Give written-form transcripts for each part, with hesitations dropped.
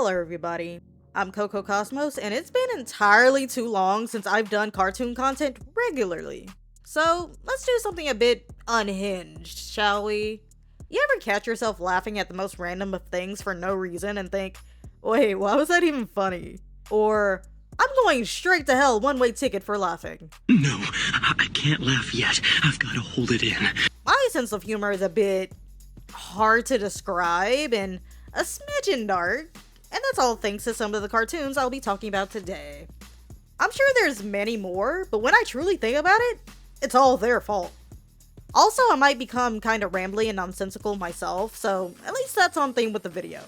Hello everybody, I'm cocoacosmos, and it's been entirely too long since I've done cartoon content regularly. So let's do something a bit unhinged, shall we? You ever catch yourself laughing at the most random of things for no reason and think, wait, why was that even funny? Or, I'm going straight to hell, one-way ticket for laughing. No, I can't laugh yet. I've got to hold it in. My sense of humor is a bit hard to describe and a smidgen dark, and that's all thanks to some of the cartoons I'll be talking about today. I'm sure there's many more, but when I truly think about it, it's all their fault. Also, I might become kinda rambly and nonsensical myself, so at least that's on theme with the video.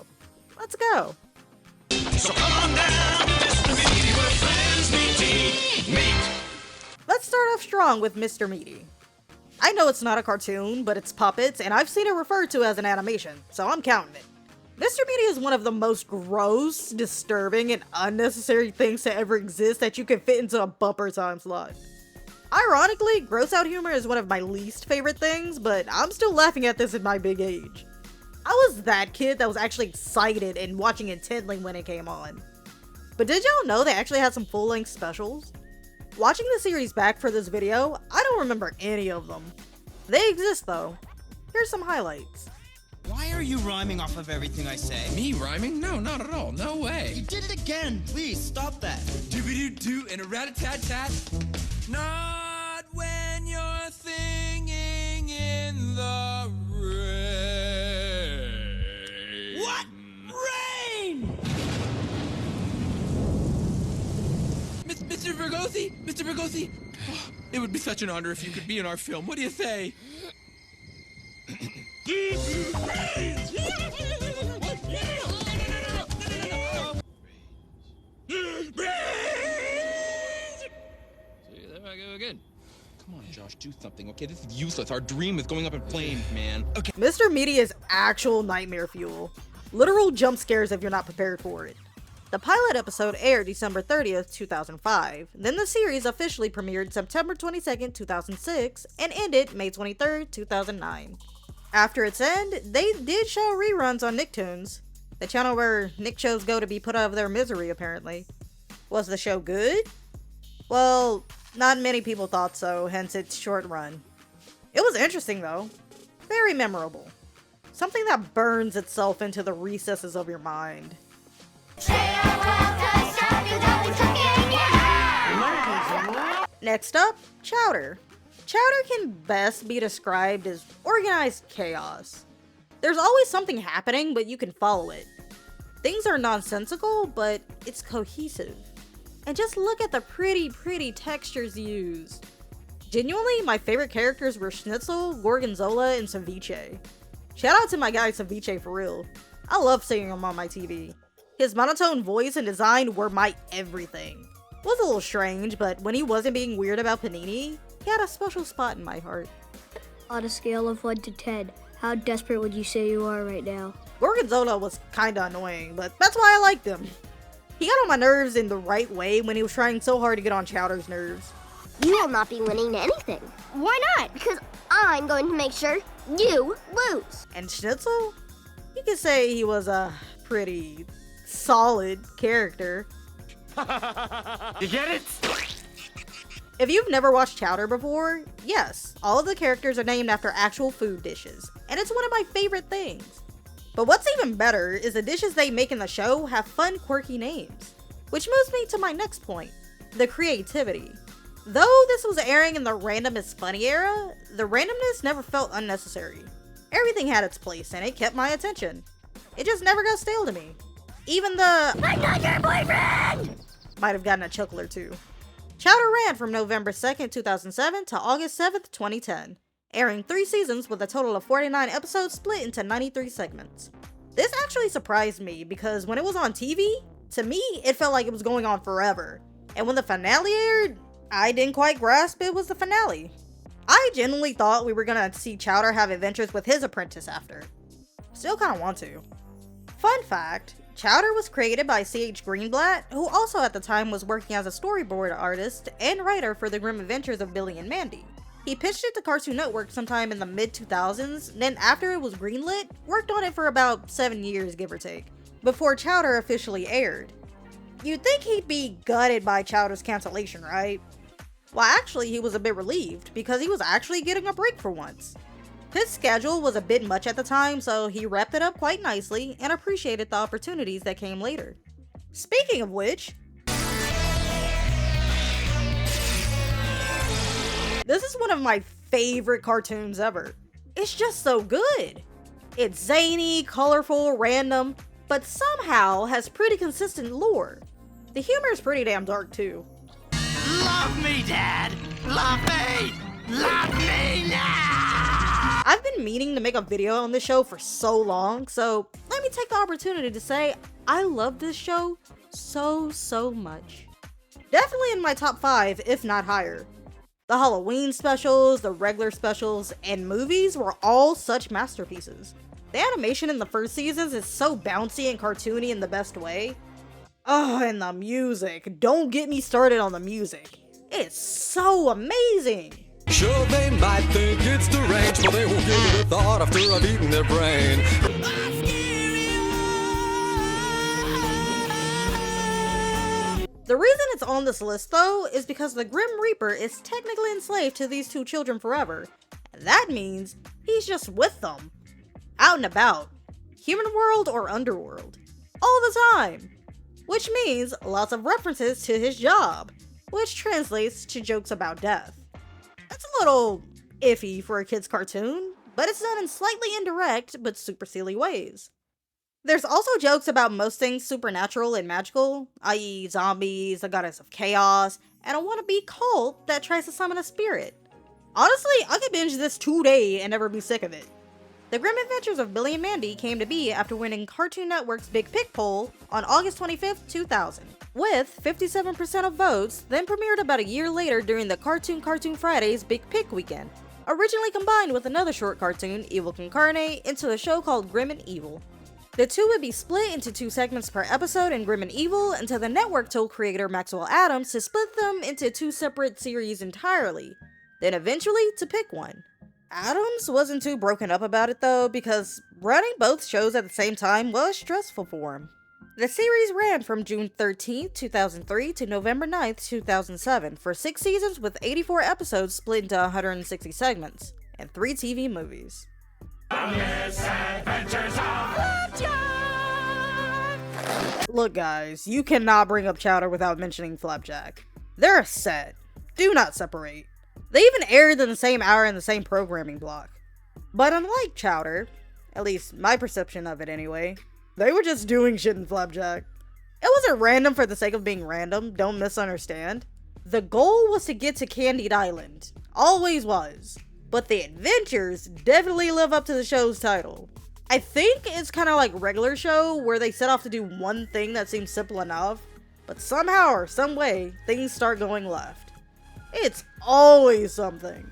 Let's go. So come on down to Mr. Meaty where friends meet. Let's start off strong with Mr. Meaty. I know it's not a cartoon, but it's puppets, and I've seen it referred to as an animation, so I'm counting it. Mr. Meaty is one of the most gross, disturbing, and unnecessary things to ever exist that you can fit into a bumper time slot. Ironically, gross out humor is one of my least favorite things, but I'm still laughing at this at my big age. I was that kid that was actually excited and watching intently when it came on. But did y'all know they actually had some full-length specials? Watching the series back for this video, I don't remember any of them. They exist though. Here's some highlights. Why are you rhyming off of everything I say? Me rhyming? No, not at all. No way. You did it again. Please, stop that. Doobie-doo-doo and a rat-a-tat-tat. Not when you're singing in the rain. What? Rain! Mr. Vergosi? Mr. Vergosi? Oh, it would be such an honor if you could be in our film. What do you say? See, there I go again. Come on, Josh, do something, okay? This is useless. Our dream is going up in flames, man. Okay. Mr. Meaty is actual nightmare fuel. Literal jump scares if you're not prepared for it. The pilot episode aired December 30th, 2005. Then the series officially premiered September 22nd, 2006, and ended May 23rd, 2009. After its end, they did show reruns on Nicktoons, the channel where Nick shows go to be put out of their misery, apparently. Was the show good? Well, not many people thought so, hence its short run. It was interesting though. Very memorable. Something that burns itself into the recesses of your mind. Next up, Chowder. Chowder can best be described as organized chaos. There's always something happening, but you can follow it. Things are nonsensical, but it's cohesive. And just look at the pretty textures used. Genuinely, my favorite characters were Schnitzel, Gorgonzola, and Ceviche. Shout out to my guy Ceviche for real. I love seeing him on my TV. His monotone voice and design were my everything. It was a little strange, but when he wasn't being weird about Panini, he had a special spot in my heart. On a scale of 1 to 10, how desperate would you say you are right now? Gorgonzola was kinda annoying, but that's why I liked him. He got on my nerves in the right way when he was trying so hard to get on Chowder's nerves. You will not be winning anything. Why not? Because I'm going to make sure you lose. And Schnitzel? You could say he was a pretty solid character. You get it? If you've never watched Chowder before, yes, all of the characters are named after actual food dishes, and it's one of my favorite things. But what's even better is the dishes they make in the show have fun, quirky names. Which moves me to my next point, the creativity. Though this was airing in the random is funny era, the randomness never felt unnecessary. Everything had its place and it kept my attention. It just never got stale to me. Even the "I'm not your boyfriend" might have gotten a chuckle or two. Chowder ran from November 2nd, 2007 to August 7th, 2010, airing 3 seasons with a total of 49 episodes split into 93 segments. This actually surprised me because when it was on TV, to me, it felt like it was going on forever. And when the finale aired, I didn't quite grasp it was the finale. I genuinely thought we were gonna see Chowder have adventures with his apprentice after. Still kinda want to. Fun fact, Chowder was created by C.H. Greenblatt, who also at the time was working as a storyboard artist and writer for the Grim Adventures of Billy and Mandy. He pitched it to Cartoon Network sometime in the mid-2000s, then after it was greenlit, worked on it for about 7 years, give or take, before Chowder officially aired. You'd think he'd be gutted by Chowder's cancellation, right? Well, actually, he was a bit relieved because he was actually getting a break for once. His schedule was a bit much at the time, so he wrapped it up quite nicely and appreciated the opportunities that came later. Speaking of which, this is one of my favorite cartoons ever. It's just so good. It's zany, colorful, random, but somehow has pretty consistent lore. The humor is pretty damn dark too. Love me, Dad! Love me! Love me now! I've been meaning to make a video on this show for so long, so let me take the opportunity to say I love this show so much. Definitely in my top 5, if not higher. The Halloween specials, the regular specials, and movies were all such masterpieces. The animation in the first seasons is so bouncy and cartoony in the best way. Oh, and the music. Don't get me started on the music. It's so amazing. Sure, they might think it's deranged, but they won't give it a thought after I've eaten their brain. The reason it's on this list, though, is because the Grim Reaper is technically enslaved to these 2 children forever. And that means he's just with them. Out and about. Human world or underworld. All the time. Which means lots of references to his job, which translates to jokes about death. That's a little iffy for a kid's cartoon, but it's done in slightly indirect but super silly ways. There's also jokes about most things supernatural and magical, i.e. zombies, a goddess of chaos, and a wannabe cult that tries to summon a spirit. Honestly, I could binge this today and never be sick of it. The Grim Adventures of Billy and Mandy came to be after winning Cartoon Network's Big Pick poll on August 25th, 2000, with 57% of votes, then premiered about a year later during the Cartoon Fridays Big Pick weekend, originally combined with another short cartoon, Evil Can Carnate, into a show called Grim and Evil. The two would be split into 2 segments per episode in Grim and Evil until the network told creator Maxwell Adams to split them into 2 separate series entirely, then eventually to pick one. Adams wasn't too broken up about it though, because running both shows at the same time was stressful for him. The series ran from June 13th, 2003 to November 9th, 2007 for 6 seasons with 84 episodes split into 160 segments, and 3 TV movies. Look guys, you cannot bring up Chowder without mentioning Flapjack. They're a set. Do not separate. They even aired in the same hour in the same programming block. But unlike Chowder, at least my perception of it anyway, they were just doing shit in Flapjack. It wasn't random for the sake of being random, don't misunderstand. The goal was to get to Candied Island. Always was. But the adventures definitely live up to the show's title. I think it's kind of like regular show where they set off to do one thing that seems simple enough, but somehow or some way, things start going left. It's always something.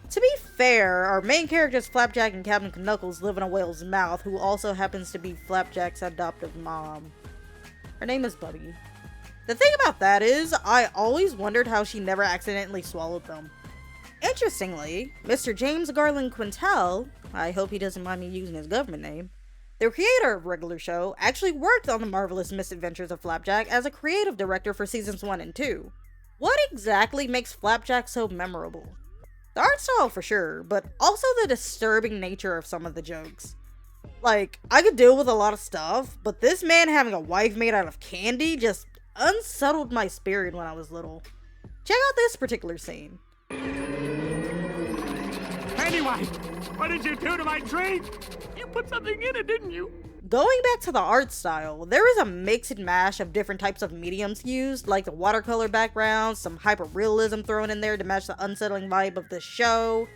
To be fair, our main characters Flapjack and Captain Knuckles live in a whale's mouth who also happens to be Flapjack's adoptive mom. Her name is Bubby. The thing about that is, I always wondered how she never accidentally swallowed them. Interestingly, Mr. James Garland Quintel, I hope he doesn't mind me using his government name, the creator of Regular Show, actually worked on the Marvelous Misadventures of Flapjack as a creative director for seasons 1 and 2. What exactly makes Flapjack so memorable? The art style for sure, but also the disturbing nature of some of the jokes. Like, I could deal with a lot of stuff, but this man having a wife made out of candy just unsettled my spirit when I was little. Check out this particular scene. Anyway, what did you do to my drink? You put something in it, didn't you? Going back to the art style, there is a mix and mash of different types of mediums used, like the watercolor backgrounds, some hyper-realism thrown in there to match the unsettling vibe of the show,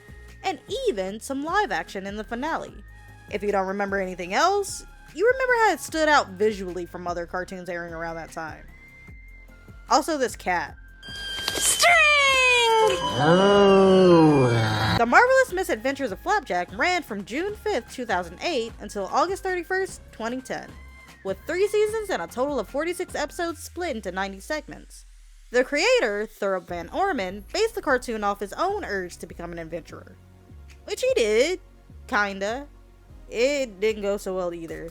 and even some live action in the finale. If you don't remember anything else, you remember how it stood out visually from other cartoons airing around that time. Also this cat. The Marvelous Misadventures of Flapjack ran from June 5th, 2008 until August 31st, 2010, with 3 seasons and a total of 46 episodes split into 90 segments. The creator, Thurop Van Orman, based the cartoon off his own urge to become an adventurer. Which he did, kinda. It didn't go so well either.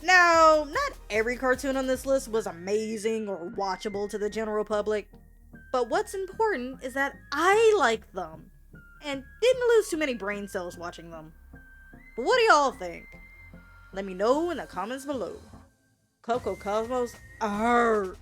Now, not every cartoon on this list was amazing or watchable to the general public, but what's important is that I liked them, and didn't lose too many brain cells watching them. But what do y'all think? Let me know in the comments below. Cocoa Cosmos, arrgh.